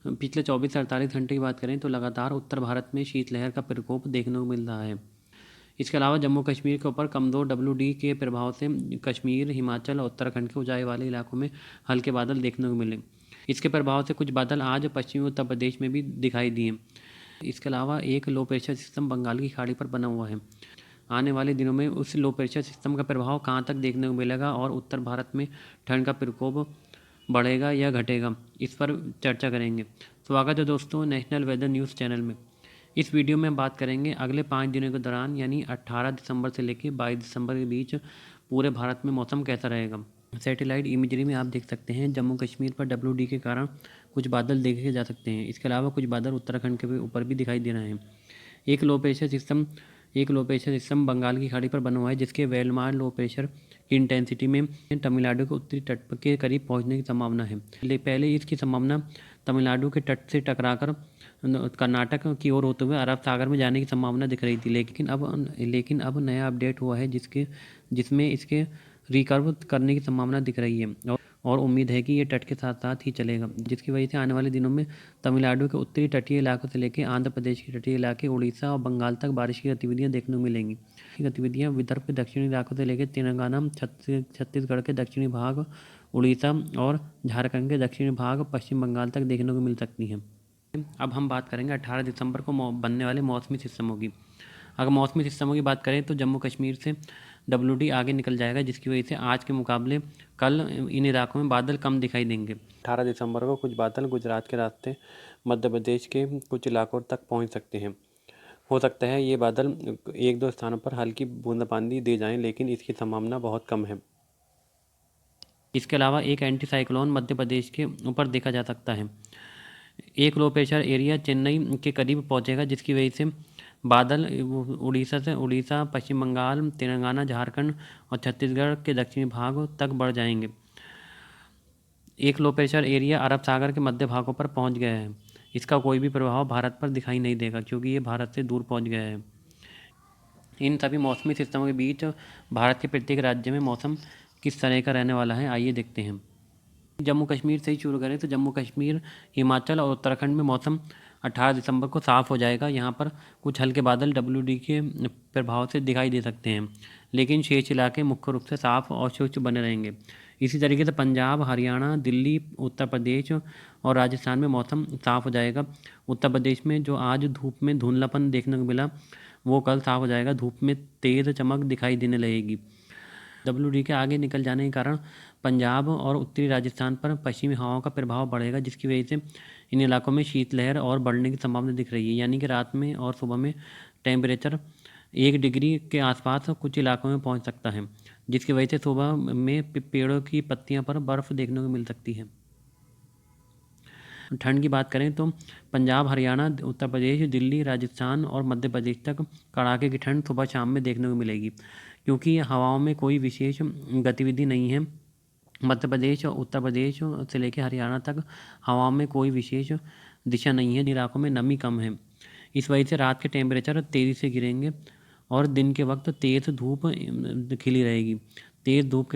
पिछले 24 से 48 घंटे की बात करें तो लगातार उत्तर भारत में शीतलहर का प्रकोप देखने को मिल रहा है। इसके अलावा जम्मू कश्मीर के ऊपर कमज़ोर WD के प्रभाव से कश्मीर, हिमाचल और उत्तराखंड के ऊंचाई वाले इलाकों में हल्के बादल देखने को मिले। इसके प्रभाव से कुछ बादल आज पश्चिमी उत्तर प्रदेश में भी दिखाई दिए। इसके अलावा एक लो प्रेशर सिस्टम बंगाल की खाड़ी पर बना हुआ है। आने वाले दिनों में उस लो प्रेशर सिस्टम का प्रभाव कहाँ तक देखने को मिलेगा और उत्तर भारत में ठंड का प्रकोप बढ़ेगा या घटेगा, इस पर चर्चा करेंगे। स्वागत है दोस्तों नेशनल वेदर न्यूज़ चैनल में। इस वीडियो में बात करेंगे अगले 5 दिनों के दौरान यानी 18 दिसंबर से लेकर 22 दिसंबर के बीच पूरे भारत में मौसम कैसा रहेगा। सैटेलाइट इमेजरी में आप देख सकते हैं जम्मू कश्मीर पर WD के कारण कुछ बादल देखे जा सकते हैं। इसके अलावा कुछ बादल उत्तराखंड के ऊपर भी दिखाई दे रहे हैं। एक लो प्रेशर सिस्टम बंगाल की खाड़ी पर बना हुआ है, जिसके वेलमार लो प्रेशर की इंटेंसिटी में तमिलनाडु के उत्तरी तट के करीब पहुंचने की संभावना है। पहले इसकी संभावना तमिलनाडु के तट से टकराकर कर्नाटक की ओर होते हुए अरब सागर में जाने की संभावना दिख रही थी, लेकिन अब नया अपडेट हुआ है जिसमें इसके रिकर्व करने की संभावना दिख रही है और उम्मीद है कि ये तट के साथ साथ ही चलेगा, जिसकी वजह से आने वाले दिनों में तमिलनाडु के उत्तरी तटीय इलाकों से लेकर आंध्र प्रदेश के तटीय इलाके, उड़ीसा और बंगाल तक बारिश की गतिविधियां देखने को मिलेंगी। गतिविधियां विदर्भ के दक्षिणी इलाकों से लेकर तेलंगाना, छत्तीसगढ़ के दक्षिणी भाग, उड़ीसा और झारखंड के दक्षिणी भाग, पश्चिम बंगाल तक देखने को मिल सकती हैं। अब हम बात करेंगे 18 दिसंबर को बनने वाले मौसमी सिस्टमों की। अगर मौसमी सिस्टमों की बात करें तो जम्मू कश्मीर से WD आगे निकल जाएगा, जिसकी वजह से आज के मुकाबले कल इन इलाकों में बादल कम दिखाई देंगे। 18 दिसंबर को कुछ बादल गुजरात के रास्ते मध्य प्रदेश के कुछ इलाकों तक पहुंच सकते हैं। हो सकता है ये बादल एक दो स्थानों पर हल्की बूंदाबांदी दे जाएं, लेकिन इसकी संभावना बहुत कम है। इसके अलावा एक एंटी साइक्लोन मध्य प्रदेश के ऊपर देखा जा सकता है। एक लो प्रेशर एरिया चेन्नई के करीब पहुंचेगा, जिसकी वजह से बादल उड़ीसा, पश्चिम बंगाल, तेलंगाना, झारखंड और छत्तीसगढ़ के दक्षिणी भाग तक बढ़ जाएंगे। एक लो प्रेशर एरिया अरब सागर के मध्य भागों पर पहुंच गया है। इसका कोई भी प्रभाव भारत पर दिखाई नहीं देगा, क्योंकि ये भारत से दूर पहुंच गया है। इन सभी मौसमी सिस्टमों के बीच भारत के प्रत्येक राज्य में मौसम किस तरह का रहने वाला है, आइए देखते हैं। जम्मू कश्मीर से ही शुरू करें तो जम्मू कश्मीर, हिमाचल और उत्तराखंड में मौसम 18 दिसंबर को साफ़ हो जाएगा। यहाँ पर कुछ हल्के बादल WD के प्रभाव से दिखाई दे सकते हैं, लेकिन शेष इलाके मुख्य रूप से साफ़ और शुष्क बने रहेंगे। इसी तरीके से पंजाब, हरियाणा, दिल्ली, उत्तर प्रदेश और राजस्थान में मौसम साफ़ हो जाएगा। उत्तर प्रदेश में जो आज धूप में धुंधलापन देखने को मिला, वो कल साफ़ हो जाएगा। धूप में तेज़ चमक दिखाई देने लगेगी। WD के आगे निकल जाने के कारण पंजाब और उत्तरी राजस्थान पर पश्चिमी हवाओं का प्रभाव बढ़ेगा, जिसकी वजह से इन इलाकों में शीतलहर और बढ़ने की संभावना दिख रही है। यानी कि रात में और सुबह में टेम्परेचर 1 डिग्री के आसपास कुछ इलाकों में पहुंच सकता है, जिसकी वजह से सुबह में पेड़ों की पत्तियों पर बर्फ़ देखने को मिल सकती है। ठंड की बात करें तो पंजाब, हरियाणा, उत्तर प्रदेश, दिल्ली, राजस्थान और मध्य प्रदेश तक कड़ाके की ठंड सुबह शाम में देखने को मिलेगी, क्योंकि हवाओं में कोई विशेष गतिविधि नहीं है। मध्य प्रदेश और उत्तर प्रदेश से लेकर हरियाणा तक हवाओं में कोई विशेष दिशा नहीं है। इलाकों में नमी कम है। इस वजह से रात के टेम्परेचर तेज़ी से गिरेंगे और दिन के वक्त तेज़ धूप खिली रहेगी। तेज़ धूप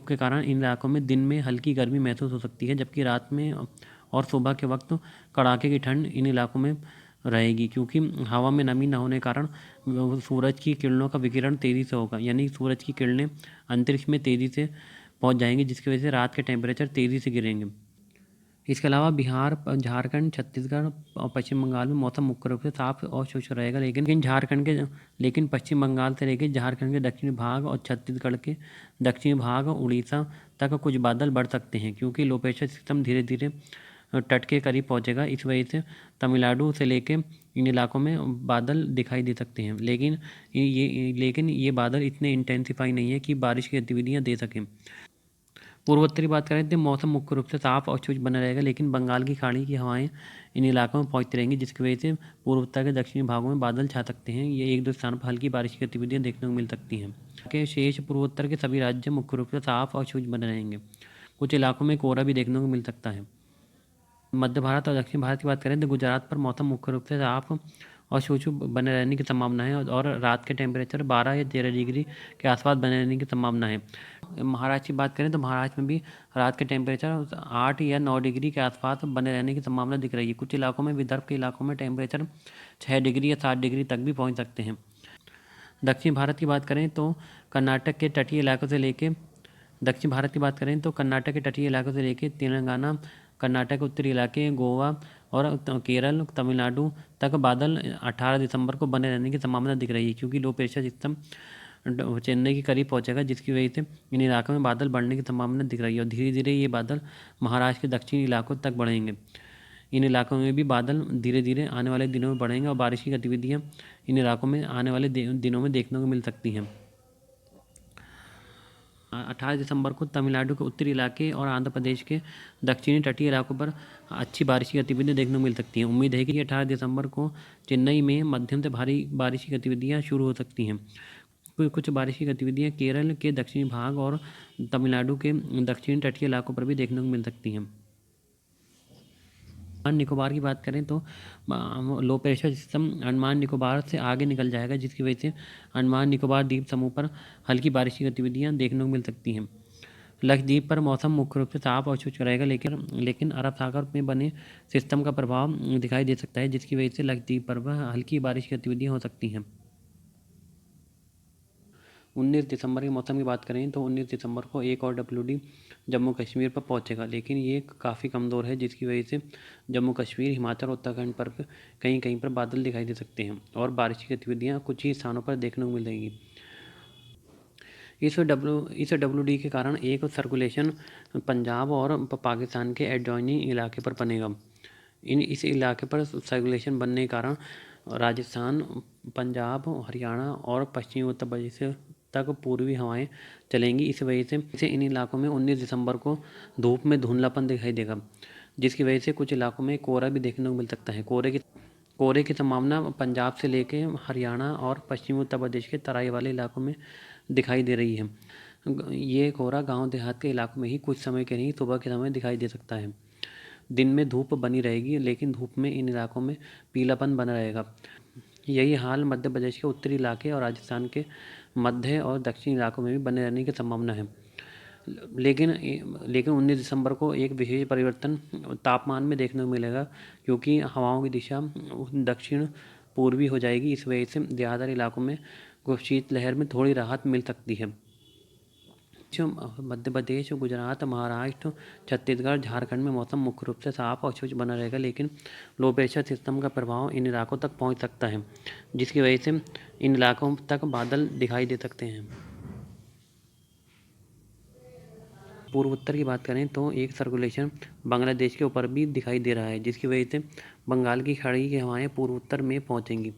के कारण इन इलाकों में दिन में हल्की गर्मी महसूस हो सकती है, जबकि रात में और सुबह के वक्त कड़ाके की ठंड इन इलाकों में रहेगी, क्योंकि हवा में नमी न होने के कारण सूरज की किरणों का विकिरण तेज़ी से होगा। यानी सूरज की किरणें अंतरिक्ष में तेज़ी से पहुंच जाएंगी, जिसकी वजह से रात के टेम्परेचर तेज़ी से गिरेंगे। इसके अलावा बिहार, झारखंड, छत्तीसगढ़ और पश्चिम बंगाल में मौसम मुख्य रूप से साफ और शुष्क रहेगा, लेकिन पश्चिम बंगाल से लेकर झारखंड के दक्षिणी भाग और छत्तीसगढ़ के दक्षिणी भाग, उड़ीसा तक कुछ बादल बढ़ सकते हैं, क्योंकि लो प्रेशर सिस्टम धीरे धीरे तट के करीब पहुंचेगा। इस वजह से तमिलनाडु से लेके इन इलाकों में बादल दिखाई दे सकते हैं, लेकिन ये बादल इतने इंटेंसिफाई नहीं है कि बारिश की गतिविधियां दे सकें। पूर्वोत्तरी बात करें तो मौसम मुख्य रूप से साफ और शुष्क बना रहेगा, लेकिन बंगाल की खाड़ी की हवाएं इन इलाकों में पहुंचती रहेंगी, जिसकी वजह से पूर्वोत्तर के दक्षिणी भागों में बादल छा सकते हैं। ये एक दो स्थानों पर हल्की बारिश की गतिविधियां देखने को मिल सकती हैं। के शेष पूर्वोत्तर के सभी राज्य मुख्य रूप से साफ और शुष्क बने रहेंगे। कुछ इलाकों में कोहरा भी देखने को मिल सकता है। मध्य भारत और दक्षिण भारत की बात करें तो गुजरात पर मौसम मुख्य रूप से साफ और शूशु बने रहने की संभावना है और रात के टेम्परेचर 12 या 13 डिग्री के आसपास बने रहने की संभावना है। महाराष्ट्र की बात करें तो महाराष्ट्र में भी रात के टेम्परेचर 8 या 9 डिग्री के आसपास बने रहने की संभावना दिख रही है। कुछ इलाकों में, विदर्भ के इलाकों में टेम्परेचर 6 डिग्री या 7 डिग्री तक भी पहुँच सकते हैं। दक्षिण भारत की बात करें तो कर्नाटक के तटीय इलाकों से लेके दक्षिण भारत की बात करें तो कर्नाटक के तटीय इलाकों से लेकर तेलंगाना, कर्नाटक के उत्तरी इलाके, गोवा और केरल, तमिलनाडु तक बादल 18 दिसंबर को बने रहने की संभावना दिख रही है, क्योंकि लो प्रेशर सिस्टम चेन्नई के करीब पहुंचेगा, जिसकी वजह से इन इलाकों में बादल बढ़ने की संभावना दिख रही है और धीरे धीरे ये बादल महाराष्ट्र के दक्षिणी इलाकों तक बढ़ेंगे। इन इलाकों में भी बादल धीरे धीरे आने वाले दिनों में बढ़ेंगे और बारिश की गतिविधियाँ इन इलाकों में आने वाले दिनों में देखने को मिल सकती हैं। 18 दिसंबर को तमिलनाडु के उत्तरी इलाके और आंध्र प्रदेश के दक्षिणी तटीय इलाकों पर अच्छी बारिश की गतिविधियाँ देखने को मिल सकती हैं। उम्मीद है कि 18 दिसंबर को चेन्नई में मध्यम से भारी बारिश की गतिविधियाँ शुरू हो सकती हैं। कुछ बारिश की गतिविधियाँ केरल के दक्षिणी भाग और तमिलनाडु के दक्षिणी तटीय इलाकों पर भी देखने को मिल सकती हैं। अंडमान निकोबार की बात करें तो low pressure system Andaman Nicobar से आगे निकल जाएगा, जिसकी वजह से अंडमान निकोबार द्वीप समूह पर हल्की बारिश की गतिविधियां देखने को मिल सकती हैं। लक्षद्वीप पर मौसम मुख्य रूप से साफ और शुष्क रहेगा, लेकिन अरब सागर में बने सिस्टम का प्रभाव दिखाई दे सकता है, जिसकी वजह से लक्षद्वीप पर हल्की बारिश की गतिविधियाँ हो सकती हैं। 19 दिसंबर के मौसम की बात करें तो 19 दिसंबर को एक और WD जम्मू कश्मीर पर पहुंचेगा, लेकिन ये काफ़ी कमज़ोर है, जिसकी वजह से जम्मू कश्मीर, हिमाचल और उत्तराखंड पर कहीं कहीं पर बादल दिखाई दे सकते हैं और बारिश की गतिविधियाँ कुछ ही स्थानों पर देखने को मिलेंगी। इस WD के कारण एक सर्कुलेशन पंजाब और पाकिस्तान के एडजॉइनिंग इलाके पर बनेगा। इस इलाके पर सर्कुलेशन बनने के कारण राजस्थान, पंजाब, हरियाणा और पश्चिमी उत्तर प्रदेश तक पूर्वी हवाएं चलेंगी। इस वजह से इन इलाकों में 19 दिसंबर को धूप में धुंधलापन दिखाई देगा, जिसकी वजह से कुछ इलाकों में कोहरा भी देखने को मिल सकता है। कोहरे की संभावना पंजाब से लेके हरियाणा और पश्चिमी उत्तर प्रदेश के तराई वाले इलाकों में दिखाई दे रही है। ये कोहरा गांव देहात के इलाकों में ही कुछ समय के लिए सुबह के समय दिखाई दे सकता है। दिन में धूप बनी रहेगी, लेकिन धूप में इन इलाकों में पीलापन बना रहेगा। यही हाल मध्य प्रदेश के उत्तरी इलाके और राजस्थान के मध्य और दक्षिणी इलाकों में भी बने रहने की संभावना है। लेकिन 19 दिसंबर को एक विशेष परिवर्तन तापमान में देखने को मिलेगा, क्योंकि हवाओं की दिशा दक्षिण पूर्वी हो जाएगी। इस वजह से ज़्यादातर इलाकों में शीतलहर में थोड़ी राहत मिल सकती है। मध्य प्रदेश, गुजरात, महाराष्ट्र, छत्तीसगढ़, झारखंड में मौसम मुख्य रूप से साफ और शुष्क बना रहेगा, लेकिन लो प्रेशर सिस्टम का प्रभाव इन इलाकों तक पहुंच सकता है, जिसकी वजह से इन इलाकों तक बादल दिखाई दे सकते हैं। पूर्व उत्तर की बात करें तो एक सर्कुलेशन बांग्लादेश के ऊपर भी दिखाई दे रहा है, जिसकी वजह से बंगाल की खाड़ी की हवाएं पूर्व उत्तर में पहुंचेंगी,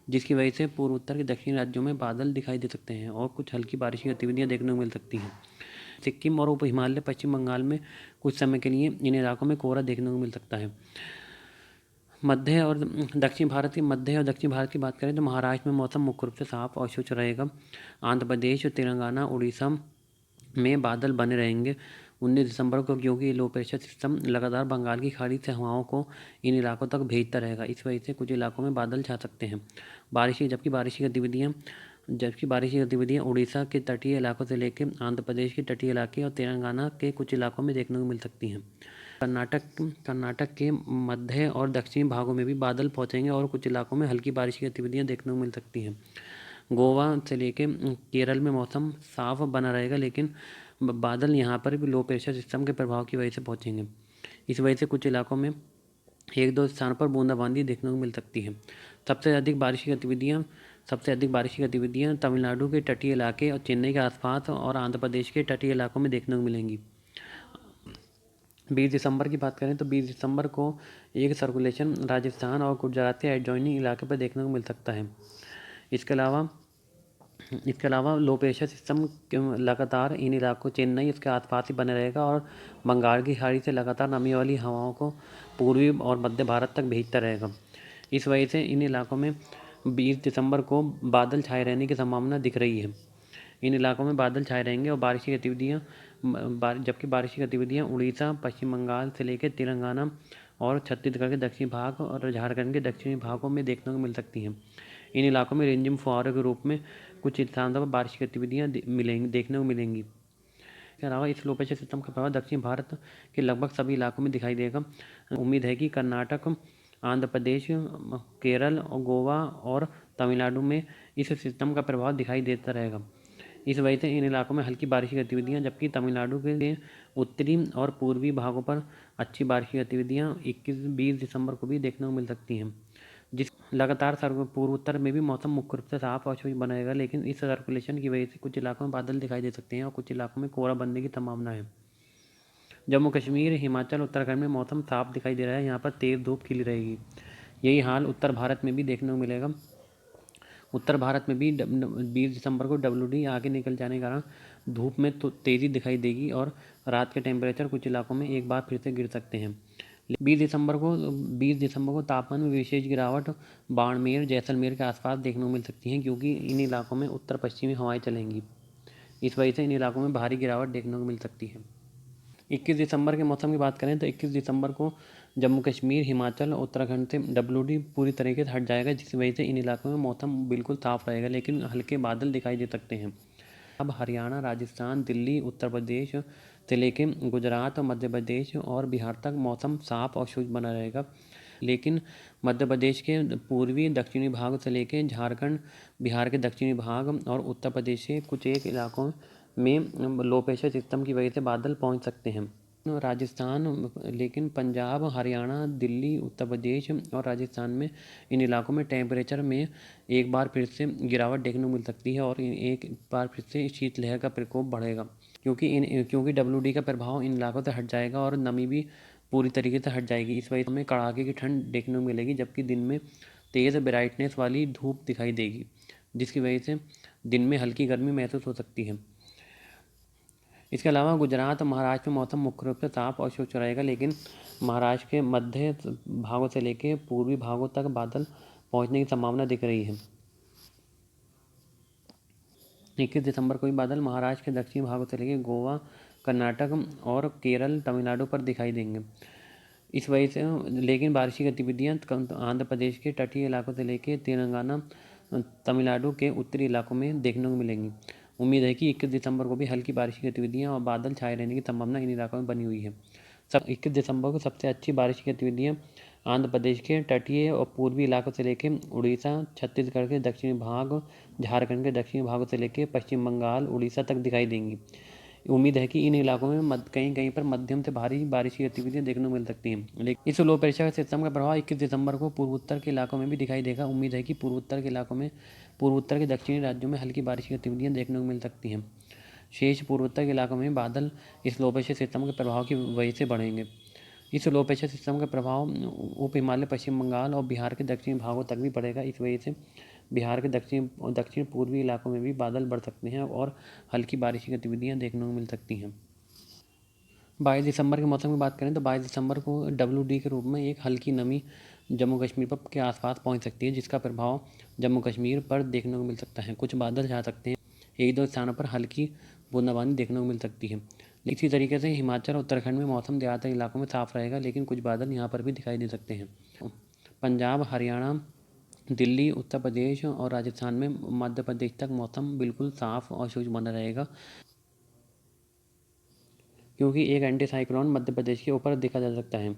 जिसकी वजह से पूर्व उत्तर के दक्षिणी राज्यों में बादल दिखाई दे सकते हैं और कुछ हल्की बारिश की गतिविधियाँ देखने को मिल सकती हैं। सिक्किम और उप हिमालय पश्चिम बंगाल में कुछ समय के लिए इन इलाकों में कोहरा देखने को मिल सकता है। मध्य और दक्षिण भारत की बात करें तो महाराष्ट्र में मौसम मुख्य रूप से साफ और शुष्क रहेगा। आंध्र प्रदेश, तेलंगाना, उड़ीसा में बादल बने रहेंगे 19 दिसंबर को, क्योंकि लो प्रेशर सिस्टम लगातार बंगाल की खाड़ी से हवाओं को इन इलाकों तक भेजता रहेगा। इस वजह से कुछ इलाकों में बादल छा सकते हैं। जबकि बारिश की गतिविधियाँ उड़ीसा के तटीय इलाकों से लेकर आंध्र प्रदेश के तटीय इलाके और तेलंगाना के कुछ इलाकों में देखने को मिल सकती हैं। कर्नाटक के मध्य और दक्षिणी भागों में भी बादल पहुंचेंगे और कुछ इलाकों में हल्की बारिश की गतिविधियाँ देखने को मिल सकती हैं। गोवा से लेके केरल में मौसम साफ बना रहेगा, लेकिन बादल यहाँ पर भी लो प्रेशर सिस्टम के प्रभाव की वजह से पहुँचेंगे। इस वजह से कुछ इलाकों में एक दो स्थानों पर बूंदाबांदी देखने को मिल सकती है। सबसे अधिक बारिश की गतिविधियाँ तमिलनाडु के तटीय इलाके और चेन्नई के आसपास और आंध्र प्रदेश के तटीय इलाकों में देखने को मिलेंगी। 20 दिसंबर की बात करें तो 20 दिसंबर को एक सर्कुलेशन राजस्थान और गुजरात के एडजॉइनिंग इलाके पर देखने को मिल सकता है। इसके अलावा लो प्रेशर सिस्टम लगातार इन इलाकों चेन्नई इसके आसपास ही बने रहेगा और बंगाल की खाड़ी से लगातार नमी वाली हवाओं को पूर्वी और मध्य भारत तक भेजता रहेगा। इस वजह से इन इलाकों में 20 दिसंबर को बादल छाए रहने की संभावना दिख रही है। इन इलाकों में बादल छाए रहेंगे और बारिश की गतिविधियाँ उड़ीसा, पश्चिम बंगाल से लेकर तेलंगाना और छत्तीसगढ़ के दक्षिणी भाग और झारखंड के दक्षिणी भागों में देखने को मिल सकती हैं। इन इलाकों में रिमझिम फुहारों के रूप में कुछ स्थानों पर बारिश की गतिविधियाँ देखने को मिलेंगी। इसके अलावा इस लो प्रेशर सिस्टम का प्रभाव दक्षिण भारत के लगभग सभी इलाकों में दिखाई देगा। उम्मीद है कि कर्नाटक, आंध्र प्रदेश, केरल और गोवा और तमिलनाडु में इस सिस्टम का प्रभाव दिखाई देता रहेगा। इस वजह से इन इलाकों में हल्की बारिश की गतिविधियाँ, जबकि तमिलनाडु के उत्तरी और पूर्वी भागों पर अच्छी बारिश की गतिविधियाँ 21-20 दिसंबर को भी देखने को मिल सकती हैं। जिस लगातार पूर्वोत्तर में भी मौसम मुख्य रूप से साफ और शुष्क बना रहेगा, लेकिन इस सर्कुलेशन की वजह से कुछ इलाकों में बादल दिखाई दे सकते हैं और कुछ इलाकों में कोहरा बनने की संभावना है। जम्मू कश्मीर, हिमाचल, उत्तराखंड में मौसम साफ दिखाई दे रहा है। यहाँ पर तेज़ धूप खिली रहेगी। यही हाल उत्तर भारत में भी देखने को मिलेगा। उत्तर भारत में भी 20 दिसंबर को WD आगे निकल जाने के कारण धूप में तो तेज़ी दिखाई देगी और रात के टेम्परेचर कुछ इलाकों में एक बार फिर से गिर सकते हैं। 20 दिसंबर को तापमान में विशेष गिरावट बाड़मेर, जैसलमेर के आसपास देखने को मिल सकती है, क्योंकि इन इलाकों में उत्तर पश्चिमी हवाएं चलेंगी। इस वजह से इन इलाकों में भारी गिरावट देखने को मिल सकती है। 21 दिसंबर के मौसम की बात करें तो 21 दिसंबर को जम्मू कश्मीर, हिमाचल और उत्तराखंड से WD पूरी तरीके से हट जाएगा, जिसकी वजह से इन इलाकों में मौसम बिल्कुल साफ रहेगा, लेकिन हल्के बादल दिखाई दे सकते हैं। अब हरियाणा, राजस्थान, दिल्ली, उत्तर प्रदेश से लेके गुजरात, मध्य प्रदेश और बिहार तक मौसम साफ और शुष्क बना रहेगा, लेकिन मध्य प्रदेश के पूर्वी दक्षिणी भाग से लेके झारखंड, बिहार के दक्षिणी भाग और उत्तर प्रदेश के कुछ एक इलाकों में लो प्रेशर सिस्टम की वजह से बादल पहुंच सकते हैं। राजस्थान, लेकिन पंजाब, हरियाणा, दिल्ली, उत्तर प्रदेश और राजस्थान में इन इलाकों में टेम्परेचर में एक बार फिर से गिरावट देखने को मिल सकती है और एक बार फिर से शीतलहर का प्रकोप बढ़ेगा, क्योंकि WD का प्रभाव इन इलाकों से हट जाएगा और नमी भी पूरी तरीके से हट जाएगी। इस वजह से हमें कड़ाके की ठंड देखने को मिलेगी, जबकि दिन में तेज़ ब्राइटनेस वाली धूप दिखाई देगी, जिसकी वजह से दिन में हल्की गर्मी महसूस हो सकती है। इसके अलावा गुजरात और महाराष्ट्र में मौसम मुख्य रूप से साफ और शुष्क रहेगा, लेकिन महाराष्ट्र के मध्य भागों से लेकर पूर्वी भागों तक बादल पहुंचने की संभावना दिख रही है। 21 दिसंबर को भी बादल महाराष्ट्र के दक्षिणी भागों से लेकर गोवा, कर्नाटक और केरल, तमिलनाडु पर दिखाई देंगे। इस वजह से लेकिन बारिश की गतिविधियाँ आंध्र प्रदेश के तटीय इलाकों से लेकर तेलंगाना, तमिलनाडु के उत्तरी इलाकों में देखने को मिलेंगी। उम्मीद है कि 21 दिसंबर को भी हल्की बारिश की गतिविधियाँ और बादल छाए रहने की संभावना इन इलाकों में बनी हुई है। 21 दिसंबर को सबसे अच्छी बारिश की गतिविधियाँ आंध्र प्रदेश के तटीय और पूर्वी इलाकों से लेकर उड़ीसा, छत्तीसगढ़ के दक्षिणी भाग, झारखंड के दक्षिणी भागों से लेकर पश्चिम बंगाल, उड़ीसा तक दिखाई देंगी। उम्मीद है कि इन इलाकों में कहीं कहीं पर मध्यम से भारी बारिश की गतिविधियां देखने को मिल सकती हैं। लेकिन इस लो प्रेशर सिस्टम का प्रभाव 21 दिसंबर को पूर्वोत्तर के इलाकों में भी दिखाई देगा। उम्मीद है कि पूर्वोत्तर के दक्षिणी राज्यों में हल्की बारिश की गतिविधियां देखने को मिल सकती हैं। शेष पूर्वोत्तर के इलाकों में बादल इस लो प्रेशर सिस्टम के प्रभाव की वजह से बढ़ेंगे। इस लो प्रेशर सिस्टम का प्रभाव उप हिमालय, पश्चिम बंगाल और बिहार के दक्षिणी भागों तक भी बढ़ेगा। इस वजह से बिहार के दक्षिण पूर्वी इलाकों में भी बादल बढ़ सकते हैं और हल्की बारिश की गतिविधियां देखने को मिल सकती हैं। 22 दिसंबर के मौसम की बात करें तो 22 दिसंबर को WD के रूप में एक हल्की नमी जम्मू कश्मीर पर के आसपास पहुंच सकती है, जिसका प्रभाव जम्मू कश्मीर पर देखने को मिल सकता है। कुछ बादल छा सकते हैं, एक दो स्थानों पर हल्की बूंदाबांदी देखने को मिल सकती है। इसी तरीके से हिमाचल और उत्तराखंड में मौसम ज़्यादातर इलाकों में साफ रहेगा, लेकिन कुछ बादल यहाँ पर भी दिखाई दे सकते हैं। पंजाब, हरियाणा, दिल्ली, उत्तर प्रदेश और राजस्थान में मध्य प्रदेश तक मौसम बिल्कुल साफ और शुष्क बना रहेगा, क्योंकि एक एंटी साइक्लोन मध्य प्रदेश के ऊपर देखा जा सकता है,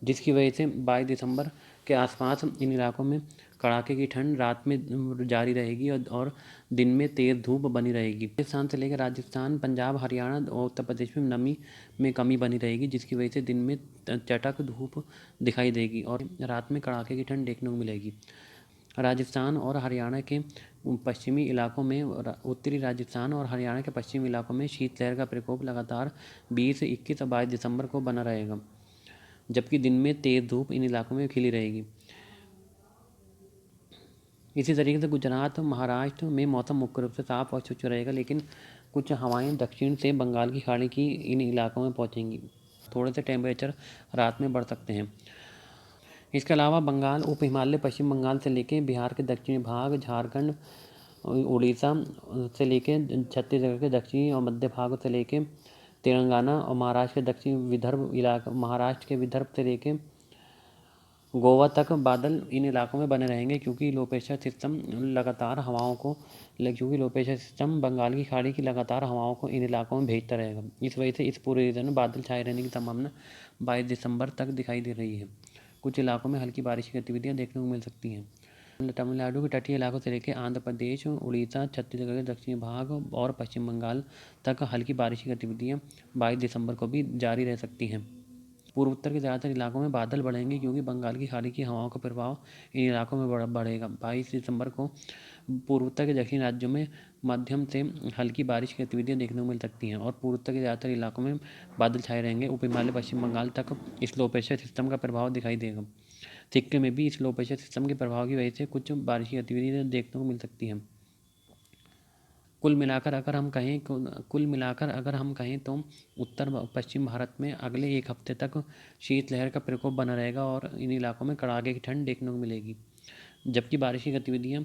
जिसकी वजह से 22 दिसंबर के आसपास इन इलाकों में कड़ाके की ठंड रात में जारी रहेगी और दिन में तेज़ धूप बनी रहेगी। राजस्थान से लेकर राजस्थान, पंजाब, हरियाणा और उत्तर प्रदेश में नमी में कमी बनी रहेगी, जिसकी वजह से दिन में चटक धूप दिखाई देगी और रात में कड़ाके की ठंड देखने को मिलेगी। राजस्थान और हरियाणा के पश्चिमी इलाकों में उत्तरी राजस्थान और हरियाणा के पश्चिमी इलाकों में शीतलहर का प्रकोप लगातार 20, 21 और 22 दिसंबर को बना रहेगा, जबकि दिन में तेज़ धूप इन इलाकों में खिली रहेगी। इसी तरीके से गुजरात, महाराष्ट्र में मौसम मुख्य रूप से साफ और शुष्क रहेगा, लेकिन कुछ हवाएं दक्षिण से बंगाल की खाड़ी की इन इलाकों में पहुंचेंगी। थोड़े से टेम्परेचर रात में बढ़ सकते हैं। इसके अलावा बंगाल, उप हिमालय, पश्चिम बंगाल से लेकर बिहार के दक्षिणी भाग, झारखंड, उड़ीसा से लेकर छत्तीसगढ़ के दक्षिणी और मध्य भाग से लेकर तेलंगाना और महाराष्ट्र के दक्षिणी विदर्भ इलाका, महाराष्ट्र के विदर्भ से लेकर गोवा तक बादल इन इलाकों में बने रहेंगे क्योंकि लो प्रेशर सिस्टम लगातार हवाओं को क्योंकि लो प्रेशर सिस्टम बंगाल की खाड़ी की लगातार हवाओं को इन इलाकों में भेजता रहेगा। इस वजह से इस पूरे रीजन में बादल छाए रहने की संभावना 22 दिसंबर तक दिखाई दे रही है। कुछ इलाकों में हल्की बारिश की गतिविधियाँ देखने को मिल सकती हैं। तमिलनाडु के तटीय इलाकों से लेकर आंध्र प्रदेश, उड़ीसा, छत्तीसगढ़ के दक्षिणी भाग और पश्चिम बंगाल तक हल्की बारिश की गतिविधियाँ 22 दिसंबर को भी जारी रह सकती हैं। पूर्व उत्तर के ज़्यादातर इलाकों में बादल बढ़ेंगे क्योंकि बंगाल की खाड़ी की हवाओं का प्रभाव इन इलाकों में बढ़ेगा। 22 दिसंबर को पूर्व उत्तर के दक्षिणी राज्यों में मध्यम से हल्की बारिश की गतिविधियाँ देखने को मिल सकती हैं और पूर्व उत्तर के ज़्यादातर इलाकों में बादल छाए रहेंगे। उप हिमालय पश्चिम बंगाल तक इस लो प्रेशर सिस्टम का प्रभाव दिखाई देगा। सिक्किम में भी इस लो प्रेशर सिस्टम के प्रभाव की वजह से कुछ बारिश की गतिविधियाँ देखने को मिल सकती हैं। कुल मिलाकर अगर हम कहें तो उत्तर पश्चिम भारत में अगले एक हफ्ते तक शीतलहर का प्रकोप बना रहेगा और इन इलाकों में कड़ाके की ठंड देखने को मिलेगी, जबकि बारिश की गतिविधियां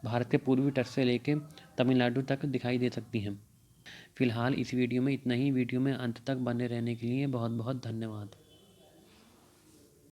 भारत के पूर्वी तट से लेकर तमिलनाडु तक दिखाई दे सकती हैं। फिलहाल इस वीडियो में इतना ही। वीडियो में अंत तक बने रहने के लिए बहुत बहुत धन्यवाद।